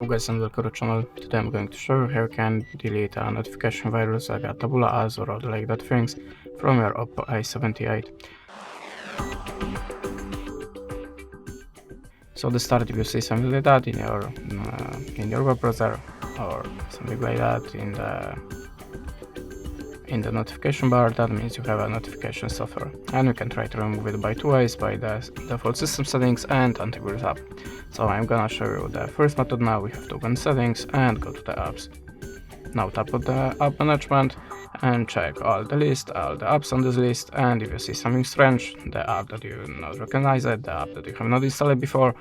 Hello guys and welcome to the channel. Today I'm going to show you how you can delete a notification virus like a tabula as or other like that things from your Oppo A78. So to start, if you see something like that in your web browser or something like that in the notification bar, that means you have a notification software, and you can try to remove it by two ways: by the default system settings and antivirus app. So I'm gonna show you the first method now. We have to open settings and go to the apps. Now tap on the app management and check all the apps on this list, and if you see something strange, the app that you not recognize it, the app that you have not installed before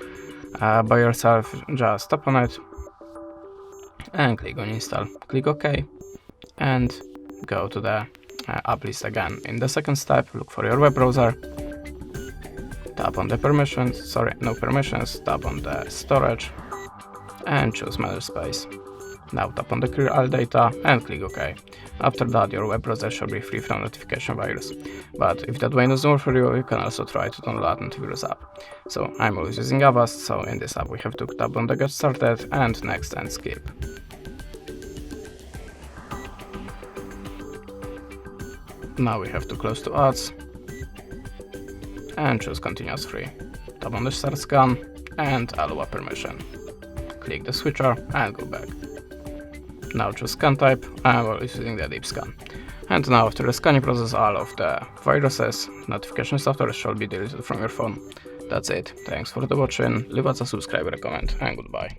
by yourself, just tap on it and click on install. Click OK and go to the app list again. In the second step, look for your web browser, tap on the permissions, no permissions, tap on the storage and choose manage space. Now tap on the clear all data and click OK. After that, your web browser should be free from notification virus. But if that way doesn't work for you, you can also try to download antivirus app. So I'm always using Avast, so in this app we have to tap on the get started and next and skip. Now we have to close to ads and choose continuous free. Tap on the start scan and allow a permission. Click the switcher and go back. Now choose scan type. I'm always using the deep scan. And now after the scanning process, all of the viruses, notification software should be deleted from your phone. That's it. Thanks for the watching. Leave us a subscribe, comment, and goodbye.